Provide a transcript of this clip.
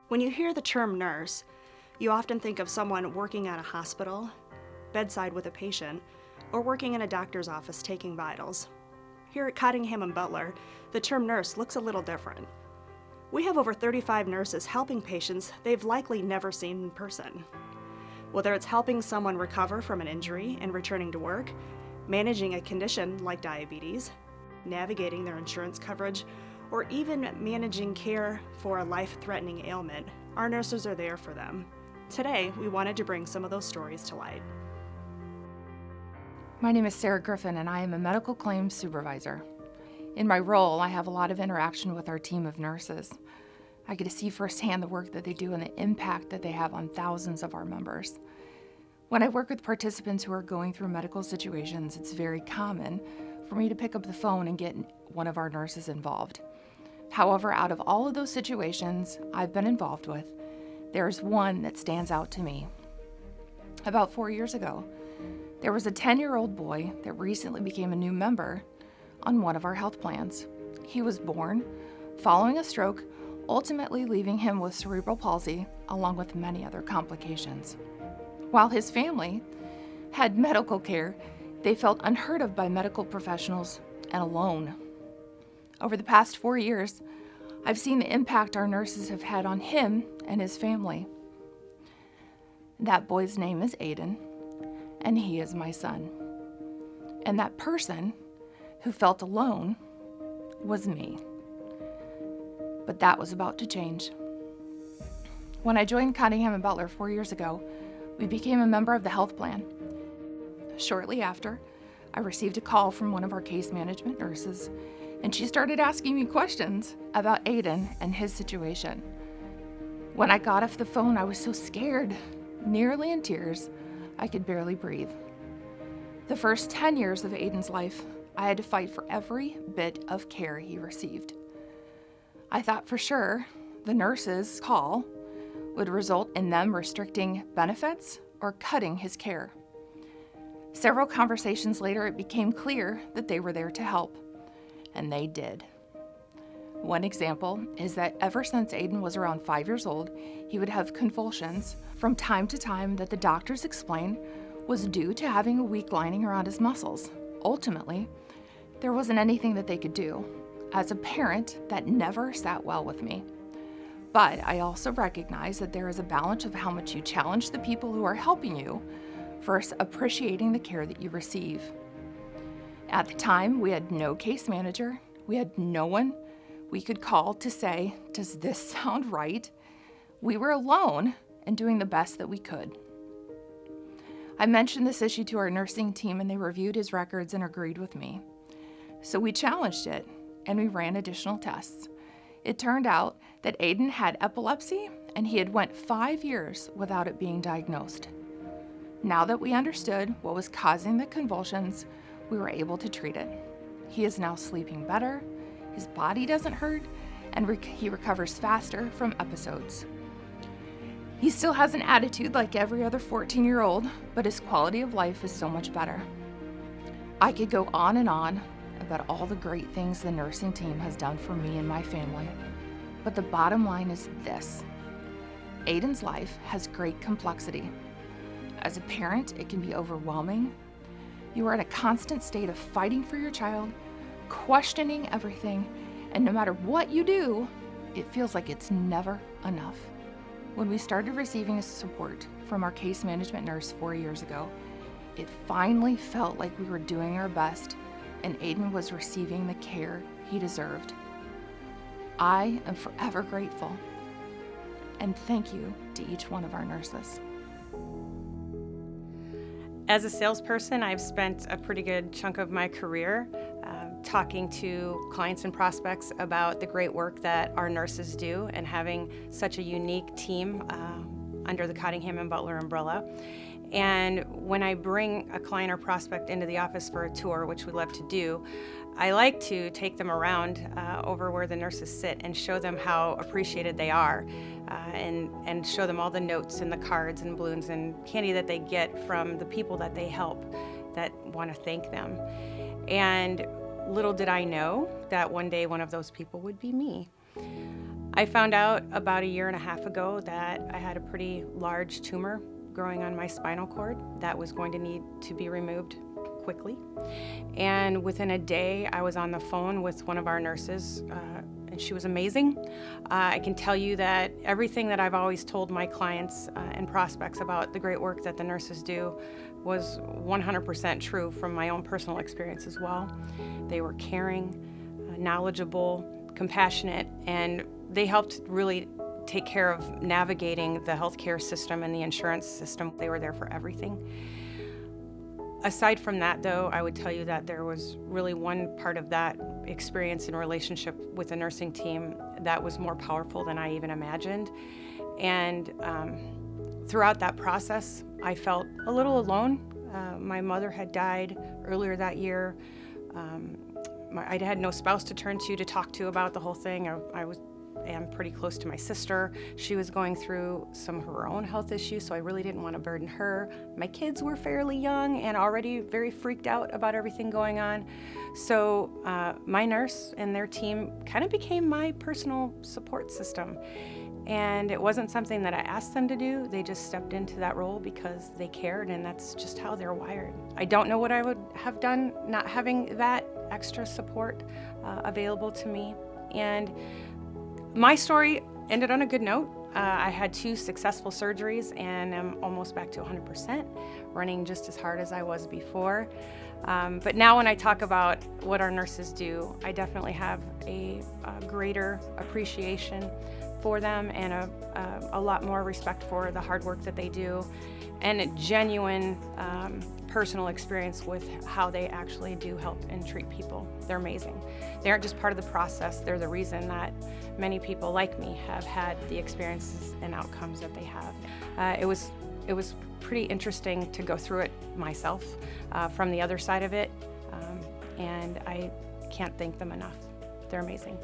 When you hear the term nurse, you often think of someone working at a hospital, bedside with a patient, or working in a doctor's office taking vitals. Here at Cottingham Butler, the term nurse looks a little different. We have over 35 nurses helping patients they've likely never seen in person. Whether it's helping someone recover from an injury and returning to work, managing a condition like diabetes, navigating their insurance coverage, or even managing care for a life-threatening ailment, our nurses are there for them. Today, we wanted to bring some of those stories to light. My name is Sarah Griffin, and I am a medical claims supervisor. In my role, I have a lot of interaction with our team of nurses. I get to see firsthand the work that they do and the impact that they have on thousands of our members. When I work with participants who are going through medical situations, it's very common for me to pick up the phone and get one of our nurses involved. However, out of all of those situations I've been involved with, there's one that stands out to me. About 4 years ago, there was a 10-year-old boy that recently became a new member on one of our health plans. He was born following a stroke, ultimately leaving him with cerebral palsy along with many other complications. While his family had medical care, they felt unheard of by medical professionals and alone. Over the past 4 years, I've seen the impact our nurses have had on him and his family. That boy's name is Aiden, and he is my son. And that person who felt alone was me. But that was about to change. When I joined Cottingham Butler 4 years ago, we became a member of the health plan. Shortly after, I received a call from one of our case management nurses, and she started asking me questions about Aiden and his situation. When I got off the phone, I was so scared, nearly in tears, I could barely breathe. The first 10 years of Aiden's life, I had to fight for every bit of care he received. I thought for sure the nurse's call would result in them restricting benefits or cutting his care. Several conversations later, it became clear that they were there to help, and they did. One example is that ever since Aiden was around 5 years old, he would have convulsions from time to time that the doctors explained was due to having a weak lining around his muscles. Ultimately, there wasn't anything that they could do. As a parent, that never sat well with me. But I also recognize that there is a balance of how much you challenge the people who are helping you versus appreciating the care that you receive. At the time, we had no case manager. We had no one we could call to say, does this sound right? We were alone and doing the best that we could. I mentioned this issue to our nursing team, and they reviewed his records and agreed with me. So we challenged it, and we ran additional tests. It turned out that Aiden had epilepsy, and he had went 5 years without it being diagnosed. Now that we understood what was causing the convulsions, we were able to treat it. He is now sleeping better, his body doesn't hurt, and he recovers faster from episodes. He still has an attitude like every other 14-year-old, but his quality of life is so much better. I could go on and on about all the great things the nursing team has done for me and my family, but the bottom line is this: Aiden's life has great complexity. As a parent, it can be overwhelming. You are in a constant state of fighting for your child, questioning everything, and no matter what you do, it feels like it's never enough. When we started receiving support from our case management nurse 4 years ago, it finally felt like we were doing our best and Aiden was receiving the care he deserved. I am forever grateful, and thank you to each one of our nurses. As a salesperson, I've spent a pretty good chunk of my career talking to clients and prospects about the great work that our nurses do and having such a unique team under the Cottingham Butler umbrella. And when I bring a client or prospect into the office for a tour, which we love to do, I like to take them around over where the nurses sit and show them how appreciated they are, and show them all the notes and the cards and balloons and candy that they get from the people that they help that want to thank them. And little did I know that one day one of those people would be me. I found out about 1.5 years ago that I had a pretty large tumor growing on my spinal cord that was going to need to be removed quickly. And within a day, I was on the phone with one of our nurses, and she was amazing. I can tell you that everything that I've always told my clients and prospects about the great work that the nurses do was 100% true from my own personal experience as well. They were caring, knowledgeable, compassionate, and they helped really take care of navigating the healthcare system and the insurance system. They were there for everything. Aside from that, though, I would tell you that there was really one part of that experience and relationship with the nursing team that was more powerful than I even imagined. And throughout that process, I felt a little alone. My mother had died earlier that year. I had no spouse to turn to talk to about the whole thing. I am pretty close to my sister. She was going through some of her own health issues, so I really didn't want to burden her. My kids were fairly young and already very freaked out about everything going on. So my nurse and their team kind of became my personal support system. And it wasn't something that I asked them to do. They just stepped into that role because they cared, and that's just how they're wired. I don't know what I would have done not having that extra support available to me. And my story ended on a good note. I had 2 successful surgeries and I'm almost back to 100%, running just as hard as I was before. But now when I talk about what our nurses do, I definitely have a greater appreciation for them and a lot more respect for the hard work that they do, and a genuine personal experience with how they actually do help and treat people. They're amazing. They aren't just part of the process, they're the reason that many people like me have had the experiences and outcomes that they have. It was pretty interesting to go through it myself from the other side of it, and I can't thank them enough. They're amazing.